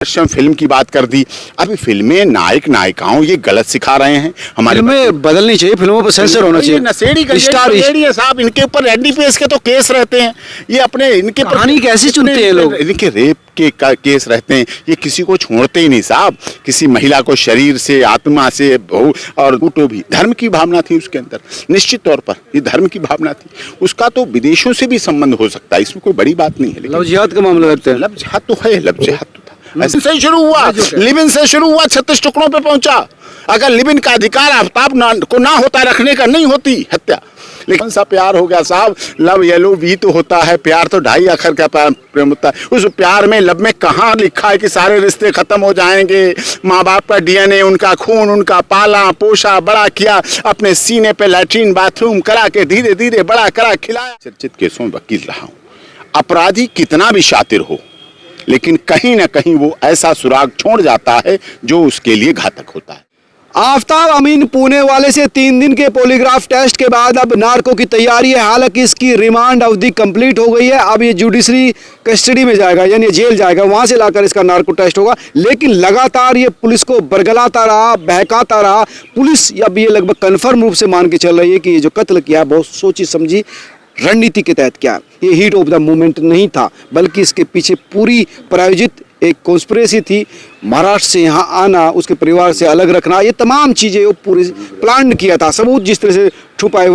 Drishyam film की बात कर दी। अभी फिल्में नायक नायिकाओं ये गलत सिखा रहे हैं। हमारे फिल्में बदलनी चाहिए, फिल्मों पर सेंसर होना चाहिए। नशेड़ी है साहब, इनके ऊपर एनडीपीएस के तो केस रहते हैं। ये अपने इनके कहानी कैसी चुनते हैं लोग, इनके रेप के केस रहते हैं। ये किसी को छोड़ते ही नहीं साहब, किसी महिला को शरीर से आत्मा से और टूटो भी। धर्म की भावना थी उसके अंदर, निश्चित तौर पर ये धर्म की भावना थी। उसका तो विदेशों से भी संबंध हो सकता है, इसमें कोई बड़ी बात नहीं है। लव जिहाद का मामला लगता है। लव जिहाद तो है, लव जिहाद तो था, ऐसे से शुरू हुआ, लिविन से शुरू हुआ, 36 टुकड़ों पे पहुंचा। अगर लिविन का अधिकार आफ्ताब को ना होता, रखने का, नहीं होती हत्या। लेकिन सा प्यार हो गया साहब, लव येलो वी तो होता है, प्यार तो 2.5 अक्षर का प्रेम होता है। उस प्यार में, लब में कहाँ लिखा है कि सारे रिश्ते खत्म हो जाएंगे। माँ बाप का डीएनए, उनका खून, उनका पाला पोषा बड़ा किया, अपने सीने पे लैट्रिन बाथरूम करा के धीरे धीरे बड़ा करा खिलाया। चर्चित केसों में वकील रहा हूँ। अपराधी कितना भी शातिर हो, लेकिन कहीं ना कहीं वो ऐसा सुराग छोड़ जाता है जो उसके लिए घातक होता है। आफ्ताब अमीन पुणे वाले से 3 दिन के पॉलीग्राफ टेस्ट के बाद अब नार्को की तैयारी है। हालांकि इसकी रिमांड अवधि कंप्लीट हो गई है। अब ये जुडिशरी कस्टडी में जाएगा, यानी जेल जाएगा, वहां से लाकर इसका नार्को टेस्ट होगा। लेकिन लगातार ये पुलिस को बरगलाता रहा, बहकाता रहा। पुलिस अब ये लगभग कन्फर्म रूप से मान के चल रही है कि ये जो कत्ल किया बहुत सोची समझी रणनीति के तहत किया। ये हीट ऑफ द मोमेंट नहीं था, बल्कि इसके पीछे पूरी प्रायोजित एक कॉन्स्पिरेसी थी। महाराष्ट्र से यहाँ आना, उसके परिवार से अलग रखना, ये तमाम चीज़ें वो पूरी प्लान किया था। सबूत जिस तरह से छुपाए,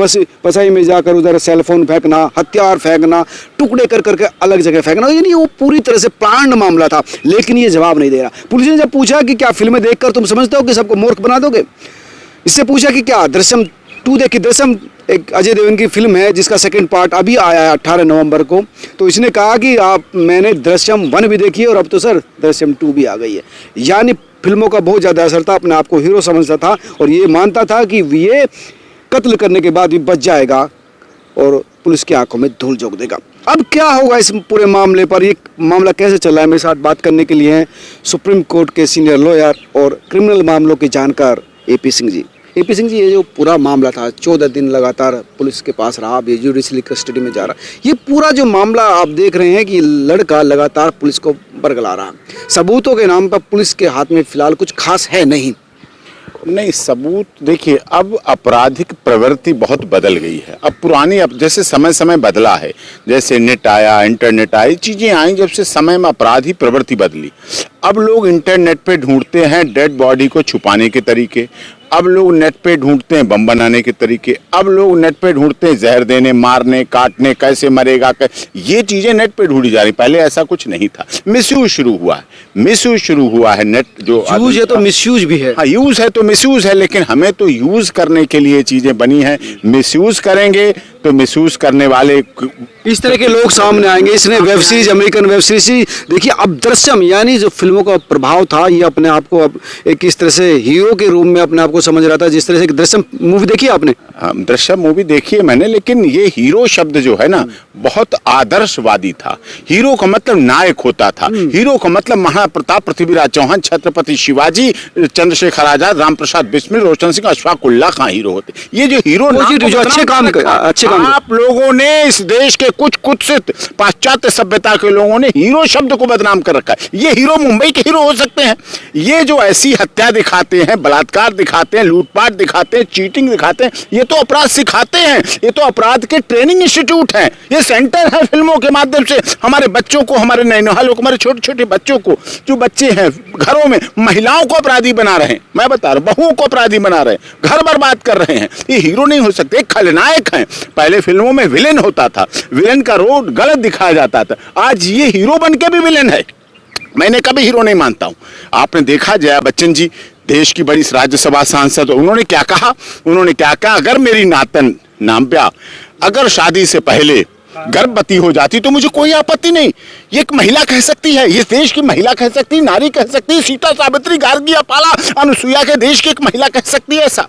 वसाई में जाकर उधर सेलफोन फेंकना, हथियार फेंकना, टुकड़े कर करके अलग जगह फेंकना, यानी वो पूरी तरह से प्लान्ड मामला था। लेकिन ये जवाब नहीं दे रहा। पुलिस ने जब पूछा कि क्या फिल्में देखकर तुम समझते हो कि सबको मूर्ख बना दोगे, इससे पूछा कि क्या दृश्यम 2 देखी। दृश्यम एक अजय देवगन की फिल्म है जिसका सेकंड पार्ट अभी आया है 18 नवंबर को। तो इसने कहा कि मैंने दृश्यम 1 भी देखी है और अब तो सर दृश्यम 2 भी आ गई है। यानी फिल्मों का बहुत ज़्यादा असर था, अपने आप को हीरो समझता था और ये मानता था कि ये कत्ल करने के बाद भी बच जाएगा और पुलिस की आंखों में धूल झोंक देगा। अब क्या होगा इस पूरे मामले पर, ये मामला कैसे चल रहा है, मेरे साथ बात करने के लिए हैं सुप्रीम कोर्ट के सीनियर लॉयर और क्रिमिनल मामलों के जानकार AP सिंह जी। AP सिंह जी, ये जो पूरा मामला था 14 दिन लगातार पुलिस के पास रहा, अब ये जुडिशरी कस्टडी में जा रहा, ये पूरा जो मामला आप देख रहे हैं कि लड़का लगातार पुलिस को बरगला रहा। सबूतों के नाम पर पुलिस के हाथ में फिलहाल कुछ खास है नहीं। सबूत देखिए, अब आपराधिक प्रवृत्ति बहुत बदल गई है। अब पुरानी, अब जैसे समय समय बदला है, जैसे नेट आया, इंटरनेट आई, चीज़ें आई, जब से समय में अपराधी प्रवृत्ति बदली। अब लोग इंटरनेट पे ढूंढते हैं डेड बॉडी को छुपाने के तरीके, अब लोग नेट पे ढूंढते हैं बम बनाने के तरीके, अब लोग नेट पे ढूंढते हैं जहर देने, मारने, काटने, कैसे मरेगा, ये चीज़ें नेट पे ढूंढी जा रही। पहले ऐसा कुछ नहीं था। मिसयूज शुरू हुआ है, मिसयूज शुरू हुआ है। नेट जो यूज है तो मिसयूज भी है। हाँ, यूज है तो मिसयूज है, लेकिन हमें तो यूज करने के लिए चीज़ें बनी हैं। मिसयूज करेंगे तो मिसयूज करने वाले इस तरह के लोग सामने आएंगे। इसने web series, American web series देखिए। अब दृश्यम यानी जो फिल्मों का प्रभाव था, ये अपने आप को अब एक इस तरह से हीरो के रूप में अपने आप को समझ रहा था। जिस तरह से दृश्यम मूवी देखी आपने? दृश्यम मूवी देखी है मैंने, लेकिन ये हीरो शब्द जो है ना, बहुत आदर्शवादी था। हीरो का मतलब नायक होता था। हीरो का मतलब महाप्रताप, पृथ्वीराज चौहान, छत्रपति शिवाजी, चंद्रशेखर आजाद, राम प्रसाद बिस्मिल, रोशन सिंह, अशफाक उल्लाह खां हीरो होते। ये जो हीरो जो अच्छे काम आप लोगों ने इस देश के कुछ कुत्सित पाश्चात्य सभ्यता के लोगों ने हीरो शब्द को बदनाम कर रखा है। ये हीरो मुंबई के हीरो हो सकते हैं? ये जो ऐसी हत्या दिखाते हैं, बलात्कार दिखाते हैं, लूटपाट दिखाते हैं, चीटिंग दिखाते हैं, ये तो अपराध सिखाते हैं। ये तो अपराध के ट्रेनिंग इंस्टीट्यूट हैं। ये सेंटर है फिल्मों के माध्यम से हमारे बच्चों को, हमारे नैनोहालों को, हमारे छोटे छोटे बच्चों को, जो बच्चे हैं घरों में, महिलाओं को अपराधी बना रहे हैं। मैं बता रहा हूं, बहुओं को अपराधी बना रहे हैं, घर बर्बाद कर रहे हैं। ये हीरो नहीं हो सकते, खलनायक हैं। पहले फिल्मों में विलेन होता था, विलेन का रोल गलत दिखाया जाता था। आज ये हीरो बन के भी विलेन है। मैंने कभी हीरो नहीं मानता हूं। आपने देखा जया बच्चन जी, देश की बड़ी राज्यसभा सांसद, उन्होंने क्या कहा? उन्होंने क्या कहा, अगर मेरी नातन नाम्या अगर शादी से पहले गर्भवती हो जाती तो मुझे कोई आपत्ति नहीं। ये एक महिला कह सकती है, ये देश की महिला कह सकती है, नारी कह सकती है। सीता, सावित्री, गार्गी, अपाला, अनुसुईया के देश की एक महिला कह सकती है ऐसा।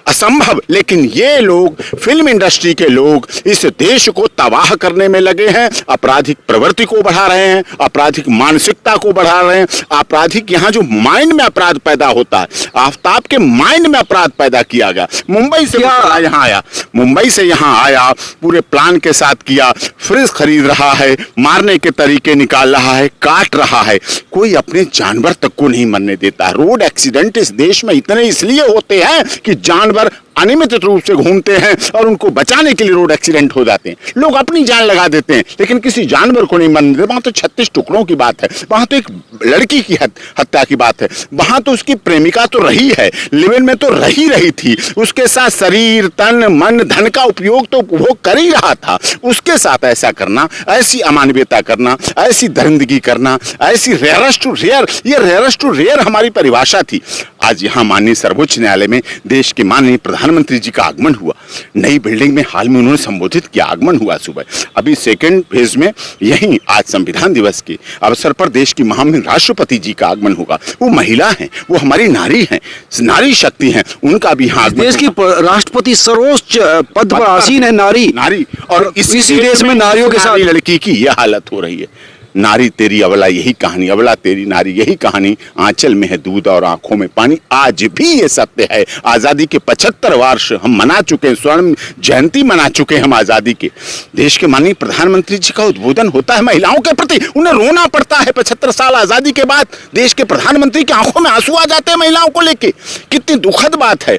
असंभव, लेकिन ये लोग, फिल्म इंडस्ट्री के लोग, इस देश को तबाह करने में लगे हैं, आपराधिक प्रवृत्ति को बढ़ा रहे हैं, आपराधिक मानसिकता को बढ़ा रहे हैं, आपराधिक, यहाँ जो माइंड में अपराध पैदा होता है, आफ्ताब के माइंड में अपराध पैदा किया गया। मुंबई से यहाँ आया, मुंबई से यहाँ आया, पूरे प्लान के साथ किया, फ्रिज खरीद रहा है, मारने के तरीके निकाल रहा है, काट रहा है, कोई अपने जानवर तक को नहीं मरने देता है। रोड एक्सीडेंट इस देश में इतने इसलिए होते हैं कि जानवर अनियमित रूप से घूमते हैं और उनको बचाने के लिए रोड एक्सीडेंट हो जाते हैं। लोग अपनी जान लगा देते हैं, लेकिन किसी जानवर को नहीं मरने देते। वहां तो 36 टुकड़ों की बात है, वहां तो एक लड़की की हत्या की बात है, वहां तो उसकी प्रेमिका तो रही है, लिव इन में तो रही थी, उसके साथ शरीर, तन, मन, धन का उपयोग तो उपभोग कर ही रहा था। उसके साथ ऐसा करना, ऐसी अमानवीयता करना, ऐसी दरिंदगी करना, ऐसी रेयरेस्ट टू रेयर, ये रेयरेस्ट टू रेयर हमारी परिभाषा थी। आज यहाँ माननीय सर्वोच्च न्यायालय में देश के माननीय प्रधानमंत्री जी का आगमन हुआ, नई बिल्डिंग में हाल में उन्होंने संबोधित किया, आगमन हुआ सुबह। अभी सेकंड फेज में यही आज संविधान दिवस के अवसर पर देश की महामहिम राष्ट्रपति जी का आगमन होगा। वो महिला हैं, वो हमारी नारी हैं, नारी शक्ति हैं, उनका भी यहाँ देश की राष्ट्रपति सर्वोच्च पद पर आसीन है नारी, और इसी देश में नारियों के साथ लड़की की यह हालत हो रही है। नारी तेरी अबला यही कहानी, अबला तेरी नारी यही कहानी, आंचल में है दूध और आंखों में पानी। आज भी ये सत्य है। आजादी के 75 वर्ष हम मना चुके हैं, स्वर्ण जयंती मना चुके हैं हम आजादी के। देश के माननीय प्रधानमंत्री जी का उद्बोधन होता है महिलाओं के प्रति, उन्हें रोना पड़ता है। 75 साल आजादी के बाद देश के प्रधानमंत्री की आंखों में आंसू आ जाते हैं महिलाओं को लेके। कितनी दुखद बात है।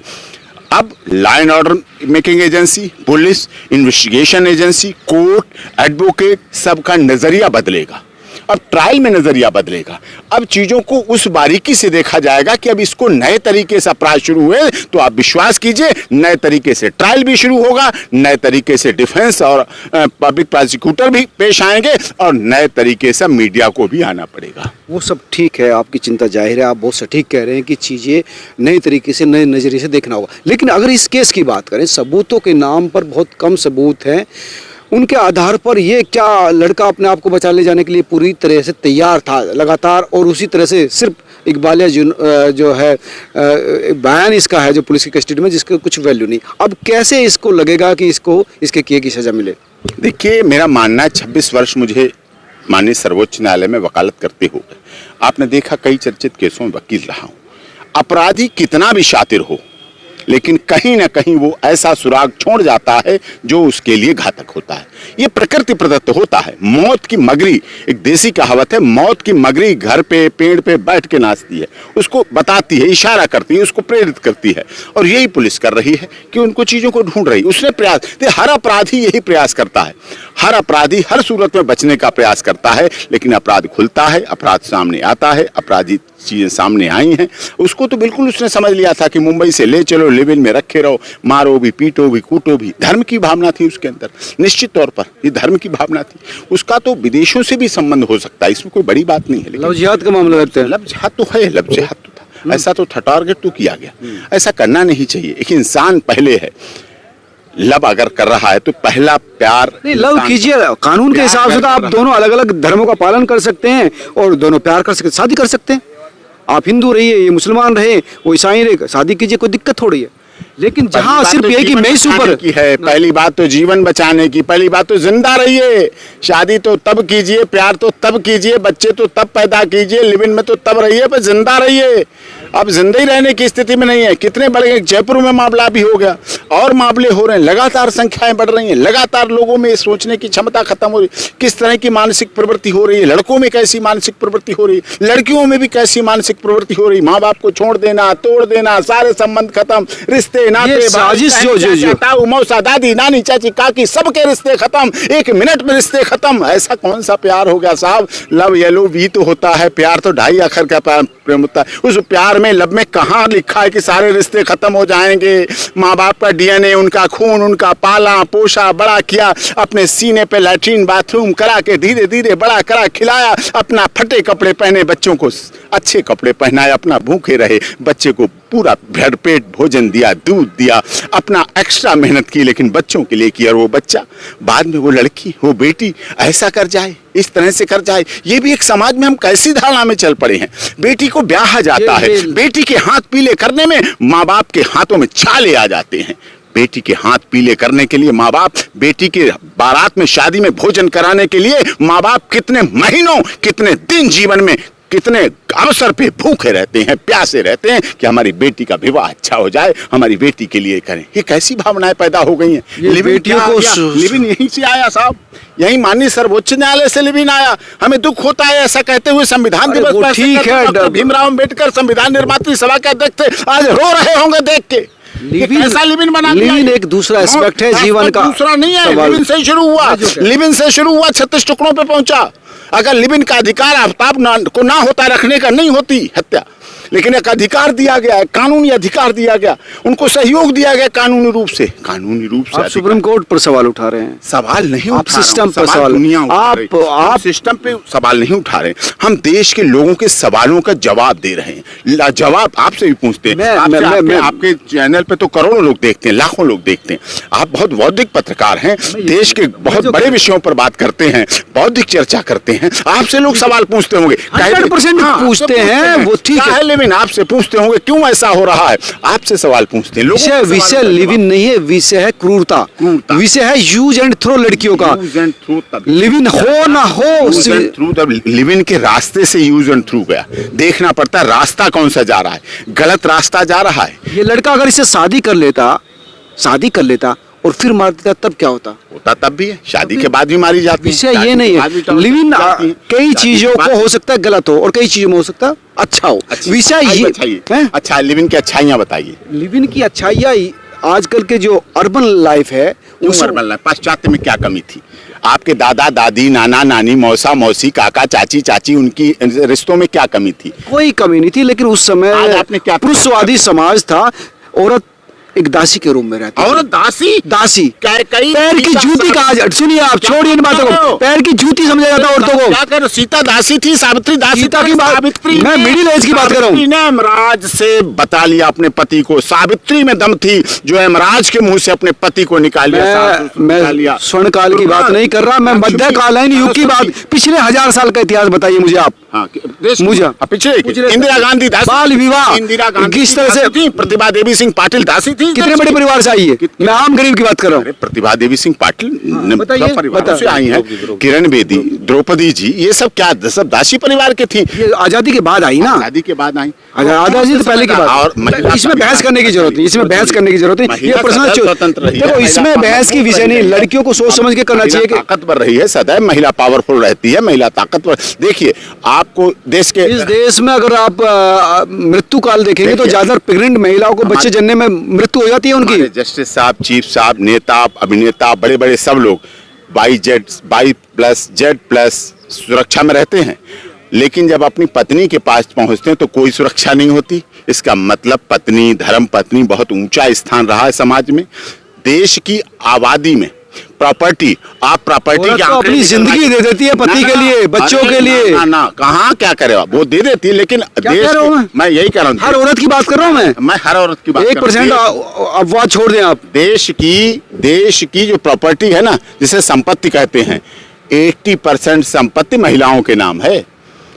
अब law and order making agency, police, investigation agency, court, advocate, सबका नजरिया बदलेगा। अब ट्रायल में नजरिया बदलेगा। अब चीजों को उस बारीकी से देखा जाएगा कि अब इसको नए तरीके से अपराध शुरू हुए तो आप विश्वास कीजिए नए तरीके से ट्रायल भी शुरू होगा, नए तरीके से डिफेंस और पब्लिक प्रोसिक्यूटर भी पेश आएंगे और नए तरीके से मीडिया को भी आना पड़ेगा। वो सब ठीक है, आपकी चिंता जाहिर है, आप बहुत सटीक कह रहे हैं कि चीज़ें नए तरीके से, नए नज़रिए से देखना होगा। लेकिन अगर इस केस की बात करें, सबूतों के नाम पर बहुत कम सबूत हैं, उनके आधार पर ये क्या लड़का अपने आप को बचा ले जाने के लिए पूरी तरह से तैयार था लगातार, और उसी तरह से सिर्फ इकबालिया जो है बयान इसका है जो पुलिस की कस्टडी में, जिसका कुछ वैल्यू नहीं। अब कैसे इसको लगेगा कि इसको इसके किए की सज़ा मिले? देखिए, मेरा मानना है 26 वर्ष मुझे माननीय सर्वोच्च न्यायालय में वकालत करते हो गए। आपने देखा कई चर्चित केसों में वकील रहा हूँ। अपराधी कितना भी शातिर हो, लेकिन कहीं ना कहीं वो ऐसा सुराग छोड़ जाता है जो उसके लिए घातक होता है। ये प्रकृति प्रदत्त होता है। मौत की मगरी, एक देसी कहावत है, मौत की मगरी घर पे पेड़ पे बैठ के नाचती है, उसको बताती है, इशारा करती है, उसको प्रेरित करती है। और यही पुलिस कर रही है कि उनको चीजों को ढूंढ रही। उसने प्रयास, हर अपराधी यही प्रयास करता है, हर अपराधी हर सूरत में बचने का प्रयास करता है, लेकिन अपराध खुलता है, अपराध सामने आता है, अपराधी चीजें सामने आई हैं। उसको तो बिल्कुल उसने समझ लिया था कि मुंबई से ले चलो, लिव इन में रखे रहो, मारो भी, पीटो भी, कूटो भी। धर्म की भावना थी उसके अंदर, निश्चित तौर पर ये धर्म की भावना थी। उसका तो विदेशों से भी संबंध हो सकता है, इसमें कोई बड़ी बात नहीं है। लव जिहाद का मामला लगता है। लव जिहाद तो है, लव जिहाद तो था, ऐसा तो था, टारगेट तो किया गया। ऐसा करना नहीं चाहिए। एक इंसान पहले है, लव अगर कर रहा है तो पहला प्यार नहीं, लव कीजिए, कानून के हिसाब से तो आप दोनों अलग अलग धर्मों का पालन कर सकते हैं और दोनों प्यार कर सकते, शादी कर सकते हैं। आप हिंदू रहिए, ये मुसलमान रहे, वो ईसाई रहे, शादी कीजिए, कोई दिक्कत थोड़ी है। लेकिन जहाँ सिर्फ ये कि मैं सुपर की है, पहली बात तो जीवन बचाने की, पहली बात तो जिंदा रहिए। शादी तो तब कीजिए, प्यार तो तब कीजिए, बच्चे तो तब पैदा कीजिए, लिव इन में तो तब रहिए, पर जिंदा रहिए। अब जिंदा ही रहने की स्थिति में नहीं है। कितने बड़े, जयपुर में मामला भी हो गया और मामले हो रहे हैं, लगातार संख्याएं बढ़ रही हैं, लगातार लोगों में सोचने की क्षमता खत्म हो रही है। किस तरह की मानसिक प्रवृत्ति हो रही है, लड़कों में कैसी मानसिक प्रवृत्ति हो रही है, लड़कियों में भी कैसी मानसिक प्रवृत्ति हो रही है। माँ बाप को छोड़ देना, तोड़ देना, सारे संबंध खत्म, रिश्ते नाते, साजिश जो ताऊ मौसा, दादी, नानी, चाची, काकी, सबके रिश्ते खत्म, एक मिनट में रिश्ते खत्म। ऐसा कौन सा प्यार हो गया साहब? लव येलो वी तो होता है, प्यार तो 2.5 अक्षर का प्रेम होता है। उस प्यार में, लब में कहाँ लिखा है कि सारे रिश्ते खत्म हो जाएंगे? माँ बाप का डीएनए, उनका खून, उनका पाला पोषा, बड़ा किया, अपने सीने पे लैट्रिन बाथरूम करा के धीरे धीरे बड़ा करा, खिलाया, अपना फटे कपड़े पहने, बच्चों को अच्छे कपड़े पहनाए, अपना भूखे रहे, बच्चे को पूरा भरपेट भोजन दिया, दूध दिया, अपना एक्स्ट्रा मेहनत की, लेकिन बच्चों के लिए की। और वो बच्चा बाद में, वो लड़की, वो बेटी ऐसा कर जाए, इस तरह से कर जाए, ये भी एक समाज में हम कैसी धारणा में चल पड़े हैं। बेटी को ब्याहा जाता है, बेटी के हाथ पीले करने में माँ बाप के हाथों में छाले आ जाते हैं। बेटी के हाथ पीले करने के लिए माँ बाप, बेटी के बारात में, शादी में भोजन कराने के लिए माँ बाप कितने महीनों, कितने दिन जीवन में, कितने अवसर पे भूखे रहते हैं, प्यासे रहते हैं कि हमारी बेटी का विवाह अच्छा हो जाए, हमारी बेटी के लिए करें। ये कैसी भावनाएं पैदा हो गई हैं। बेटियों को लिविन यहीं से आया साहब, यही माननीय सर्वोच्च न्यायालय से लिविन आया। हमें दुख होता है ऐसा कहते हुए संविधान दिवस पर, ठीक है, भीमराव अम्बेडकर संविधान निर्मात्री सभा के अध्यक्ष थे, आज रो रहे होंगे देख के। लिविन बना दिया। लिविन एक दूसरा एस्पेक्ट है जीवन का, दूसरा नहीं है। लिविन से शुरू हुआ, लिविन से शुरू हुआ, 36 टुकड़ों पे पहुंचा। अगर लिविन का अधिकार आफ्ताब को ना होता रखने का, नहीं होती हत्या, लेकिन एक अधिकार दिया गया है, कानूनी अधिकार दिया गया, उनको सहयोग दिया गया कानूनी रूप से। कानूनी रूप से आप सुप्रीम कोर्ट पर सवाल उठा रहे हैं। सवाल नहीं आप उठा सिस्टम पर सवाल, आप सिस्टम पे सवाल नहीं उठा रहे। हम देश के लोगों के सवालों का जवाब दे रहे हैं। जवाब आपसे भी पूछते हैं। आपके चैनल पे तो करोड़ों लोग देखते हैं, लाखों लोग देखते हैं। आप बहुत बौद्धिक पत्रकार हैं, देश के बहुत बड़े विषयों पर बात करते हैं, बौद्धिक चर्चा करते हैं। आपसे लोग सवाल पूछते होंगे, 100% पूछते हैं, वो ठीक है। लिविन आपसे पूछते होंगे क्यों ऐसा हो रहा है, आपसे सवाल पूछते हैं। विषय लिविन नहीं है, विषय है क्रूरता, विषय है यूज एंड थ्रो लड़कियों का। लिविन हो ना हो, लिविन के रास्ते से यूज एंड थ्रू गया। देखना पड़ता है रास्ता कौन सा जा रहा है, गलत रास्ता जा रहा है। ये लड़का अगर इसे शादी कर लेता और फिर मार देता, तब क्या होता तब भी है, शादी के बाद भी मारी जाती है। विषय ये नहीं है। लिविन कई चीजों को हो सकता है गलत हो और कई चीजों में हो सकता है अच्छा हो। विषय ये है। अच्छा, लिविन की अच्छाइयाँ बताइए। लिविन की अच्छाइयाँ आजकल के जो अर्बन लाइफ है, उस अर्बन लाइफ, पाश्चात्य में क्या कमी थी? आपके दादा दादी, नाना नानी, मौसा मौसी, काका चाची चाची, उनकी रिश्तों में क्या कमी थी? कोई कमी नहीं थी, लेकिन उस समय आपने क्या, पुरुषवादी समाज था। औरत एक दासी के रूम में रहती है। औरत दासी पैर की जूती कहा, सुनिए आप, छोड़िए इन बातों को, पैर की जूती समझा जाता औरतों को। क्या करो, सीता दासी थी, सावित्री दासी। सीता की बात, मैं मिडिल एज की बात कर रहा हूँ। यमराज से बता लिया अपने पति को, सावित्री में दम थी जो यमराज के मुंह से अपने पति को निकाल लिया। मैं स्वर्ण काल की बात नहीं कर रहा, मैं मध्यकालीन युग की बात, पिछले 1000 साल का इतिहास बताइए मुझे आप। मुझे पिछले इंदिरा गांधी दासी, बाल विवाह, इंदिरा गांधी किस तरह से, प्रतिभा देवी सिंह पाटिल दासी थी। कितने बड़े परिवार से आई है, मैं आम गरीब की बात कर रहा हूँ। प्रतिभा देवी सिंह पाटिल परिवार से आई हैं। बताइए। किरण बेदी, द्रौपदी जी, ये सब क्या, सब दासी परिवार के थी। ये आजादी के बाद आई ना, आजादी के बाद आई, आजादी तो पहले की बात। और इसमें बहस करने की जरूरत नहीं, इसमें बहस करने की जरूरत नहीं। ये प्रश्न स्वतंत्र रही है, देखो इसमें बहस की विषय नहीं, लड़कियों को सोच समझ के करना चाहिए। ताकतवर रही है, सदैव महिला पावरफुल रहती है, महिला ताकतवर। देखिए आपको देश के, इस देश में अगर आप मृत्यु काल देखेंगे तो ज्यादातर प्रेग्नेंट महिलाओं को बच्चे जनने में मृत्यु हो जाती है उनकी। जस्टिस साहब, चीफ साहब, नेता, अभिनेता, बड़े बड़े सब लोग 22Z+Z+ सुरक्षा में रहते हैं, लेकिन जब अपनी पत्नी के पास पहुंचते हैं तो कोई सुरक्षा नहीं होती। इसका मतलब पत्नी, धर्म पत्नी बहुत ऊंचा स्थान रहा है समाज में। देश की आबादी में प्रॉपर्टी, आप प्रॉपर्टी तो अपनी जिंदगी दे देती है पति के लिए, बच्चों के लिए। ना कहाँ क्या करे, वो दे देती है, लेकिन देश, मैं यही कह रहा हूँ, हर औरत की बात कर रहा हूँ मैं हर औरत की बात 1% अफवाह छोड़ दें आप। देश की जो प्रॉपर्टी है ना, जिसे संपत्ति कहते हैं, 80% संपत्ति महिलाओं के नाम है।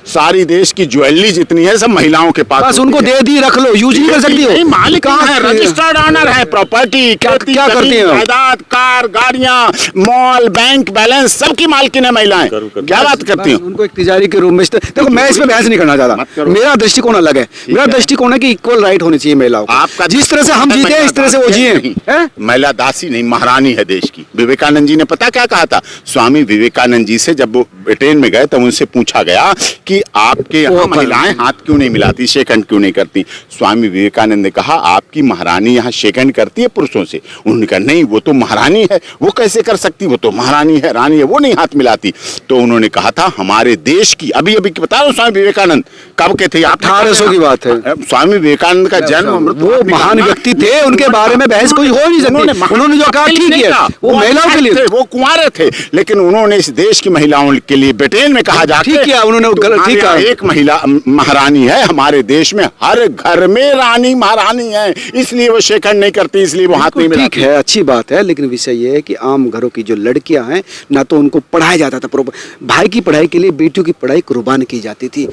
सारी देश की ज्वेलरी जितनी है सब महिलाओं के पास। बस उनको दे दी, रख लो, यूज नहीं कर सकती हो। मालिक है, रजिस्टर्ड ऑनर है, प्रॉपर्टी, क्या करती है, जायदाद, कार, गाड़ियां, मॉल, बैंक बैलेंस, सबकी मालकिन है महिलाएं। क्या बात करती हूँ, उनको एक तिजारी के रूप में। देखो मैं इसमें बहस नहीं करना चाहता, मेरा दृष्टिकोण अलग है। मेरा दृष्टिकोण है कि इक्वल राइट होनी चाहिए महिलाओं को। आपका जिस तरह से हम जीते हैं इस तरह से वो जिए। महिला दासी नहीं, महारानी है देश की। विवेकानंद जी ने पता क्या कहा था? स्वामी विवेकानंद जी से जब वो ब्रिटेन में गए तब उनसे पूछा गया कि आपके यहाँ महिलाएं हाथ क्यों नहीं मिलाती, शेक हैंड क्यों नहीं करती? स्वामी विवेकानंद ने कहा आपकी महारानी यहाँ शेक हैंड करती है पुरुषों से। उन्होंने कहा नहीं, वो तो महारानी है, वो कैसे कर सकती, वो तो महारानी है, रानी है, वो नहीं हाथ मिलाती। तो उन्होंने कहा था हमारे देश की, अभी बता रहा हूँ, स्वामी विवेकानंद कब के थे? 1800 की बात है। स्वामी विवेकानंद का जन्म, वो महान व्यक्ति थे, उनके बारे में बहस कोई हो नहीं सकती। उन्होंने जो कहा ठीक है, वो महिलाओं के लिए, वो कुंवारे थे, लेकिन उन्होंने इस देश की महिलाओं के लिए ब्रिटेन में कहा जाता है, ठीक है, उन्होंने हमारे ठीक यहाँ है। एक महिला महारानी है, हमारे देश में हर घर में रानी महारानी है, इसलिए वो शेखर नहीं करती, इसलिए वो हाथ नहीं ठीक मिलाती। है, अच्छी बात है, लेकिन विषय ये है कि आम घरों की जो लड़कियां हैं ना तो उनको पढ़ाया जाता था प्रॉपर, भाई की पढ़ाई के लिए बेटियों की पढ़ाई कुर्बान की जाती थी।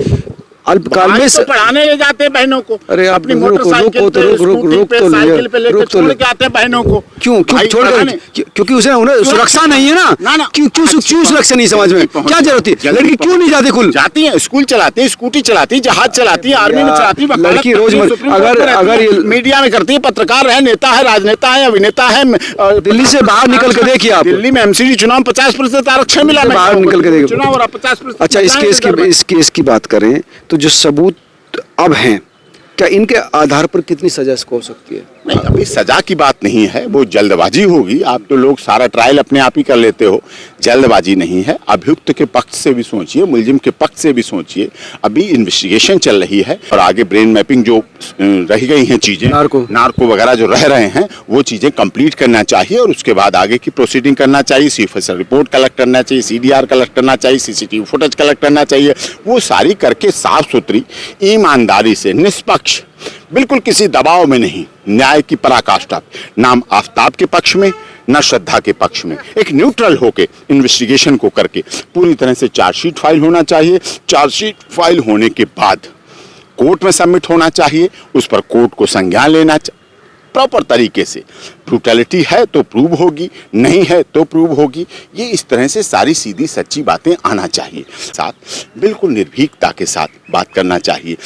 अल्पकाल में तो पढ़ाने ले जाते हैं बहनों को, अरे आप अपनी रुको, मोटरसाइकिल रुको तो पे, रुक स्कूटी पे, तो साइकिल पे लेकर रुक तो छोड़ ले। के आते हैं बहनों को। क्यों भाई छोड़ पढ़ाने। क्योंकि उसे उन्हें सुरक्षा नहीं है ना, ना, ना। क्यों क्यों सुरक्षा नहीं समझ में, क्या जरूरत है, लड़की क्यों नहीं जाती खुल जाती है, स्कूल चलाती है, स्कूटी चलाती है, जहाज चलाती है, आर्मी में चलाती है, वकालत लड़की करती है, रोजमर्रा- सुप्रीम कोर्ट अगर- में रहती अगर है, ये- मीडिया में करती है, पत्रकार है, नेता है, राजनेता है, अभिनेता है। दिल्ली से बाहर निकल के देखिए आप, दिल्ली में एमसीडी चुनाव 50% आरक्षण मिला, दिल्ली से बाहर निकल के देखिए। चुनाव हो रहा 50%। अच्छा इस केस की बात करें तो जो सबूत अब हैं, क्या इनके आधार पर कितनी सजा इसको हो सकती है? नहीं, अभी सजा की बात नहीं है, वो जल्दबाजी होगी। आप तो लोग सारा ट्रायल अपने आप ही कर लेते हो, जल्दबाजी नहीं है। अभियुक्त के पक्ष से भी सोचिए, मुलजिम के पक्ष से भी सोचिए, अभी इन्वेस्टिगेशन चल रही है और आगे ब्रेन मैपिंग जो रह गई हैं चीजें, नार्को वगैरह जो रह रहे हैं, वो चीजें कंप्लीट करना चाहिए और उसके बाद आगे की प्रोसीडिंग करना चाहिए। सीफएसएल रिपोर्ट कलेक्ट करना चाहिए, सीडीआर कलेक्ट करना चाहिए, सीसीटीवी फुटेज कलेक्ट करना चाहिए। वो सारी करके साफ सुथरी, ईमानदारी से, निष्पक्ष, बिल्कुल किसी दबाव में नहीं, न्याय की पराकाष्ठा, नाम आफ्ताब के पक्ष में न श्रद्धा के पक्ष में, एक न्यूट्रल होके इन्वेस्टिगेशन को करके पूरी तरह से चार्जशीट फाइल होना चाहिए। चार्जशीट फाइल होने के बाद कोर्ट में सबमिट होना चाहिए, उस पर कोर्ट को संज्ञान लेना प्रॉपर तरीके से। ब्रूटैलिटी है तो प्रूव होगी, नहीं है तो प्रूव होगी। ये इस तरह से सारी सीधी सच्ची बातें आना चाहिए। साथ बिल्कुल निर्भीकता के साथ बात करना चाहिए।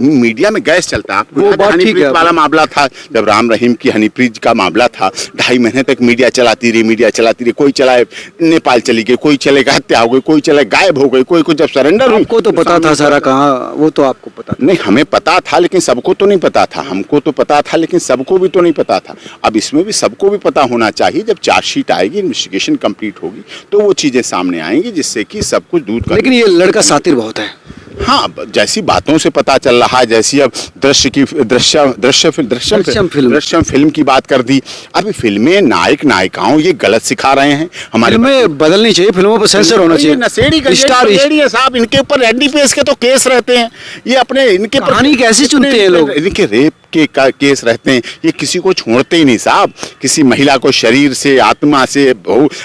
मीडिया में गैस चलता है, वो बात ठीक है। वाला मामला था, जब राम रहीम की हनीप्रीत का मामला था, 2.5 महीने तक मीडिया चलाती रही, कोई चलाए नेपाल चली गई, कोई चलेगा हत्या हो गई, कोई चले गायब हो गई, कोई जब सरेंडर हुई। आपको तो पता था सारा, कहाँ वो तो आपको पता नहीं, हमें पता था लेकिन सबको तो नहीं पता था। हमको तो पता था लेकिन सबको भी तो नहीं पता था। अब इसमें भी सबको भी पता होना चाहिए। जब चार्जशीट आएगी, इन्वेस्टिगेशन कंप्लीट होगी, तो वो चीजें सामने आएंगी जिससे कि सब कुछ दूध का। लेकिन ये लड़का सातिर बहुत है। हाँ, जैसी बातों से पता चल रहा है, जैसी अब दृश्यम फिल्म की बात कर दी। अभी फिल्में नायक नायिकाओं ये गलत सिखा रहे हैं। हमारे फिल्में बदलनी चाहिए, फिल्मों पर सेंसर होना चाहिए। नशेड़ी साहब, इनके ऊपर एनडीपीएस के तो केस रहते हैं। ये अपने इनके कहानी कैसी चुनते हैं लोग? इनके रेप के केस रहते हैं। ये किसी को छोड़ते ही नहीं साहब। किसी महिला को शरीर से, आत्मा से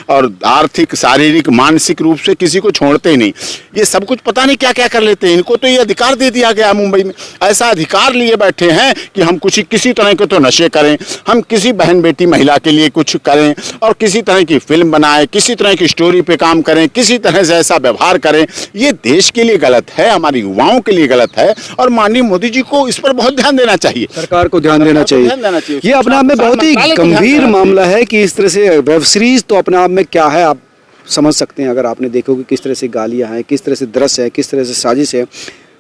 और आर्थिक, शारीरिक, मानसिक रूप से किसी को छोड़ते ही नहीं। ये सब कुछ पता नहीं क्या क्या कर लेते हैं। इनको तो ये अधिकार दे दिया गया मुंबई में, ऐसा अधिकार लिए बैठे हैं कि हम कुछ किसी तरह के तो नशे करें, हम किसी बहन बेटी महिला के लिए कुछ करें और किसी तरह की फिल्म बनाएं, किसी तरह की स्टोरी पे काम करें, किसी तरह से ऐसा व्यवहार करें। ये देश के लिए गलत है, हमारे युवाओं के लिए गलत है और माननीय मोदी जी को इस पर बहुत ध्यान देना चाहिए। सरकार को ध्यान देना चाहिए। ये अपने आप में बहुत ही गंभीर मामला है कि इस तरह से वेब सीरीज तो अपने आप में क्या है आप समझ सकते हैं। अगर आपने देखोगे किस तरह से गालियां हैं, किस तरह से दृश्य है, किस तरह से साजिश है।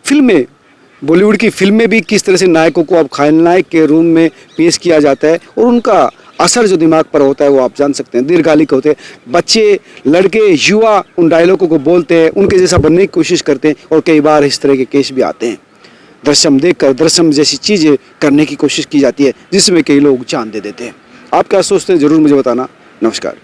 फिल्में, बॉलीवुड की फिल्में भी किस तरह से नायकों को अब खलनायक के रूम में पेश किया जाता है और उनका असर जो दिमाग पर होता है वो आप जान सकते हैं, दीर्घकालिक होते हैं। बच्चे, लड़के, युवा उन डायलॉगों को बोलते हैं, उनके जैसा बनने की कोशिश करते हैं और कई बार इस तरह के केस भी आते हैं। दृश्यम देखकर दृश्यम जैसी चीज़ें करने की कोशिश की जाती है जिसमें कई लोग जान दे देते हैं। आप क्या सोचते हैं, ज़रूर मुझे बताना। नमस्कार।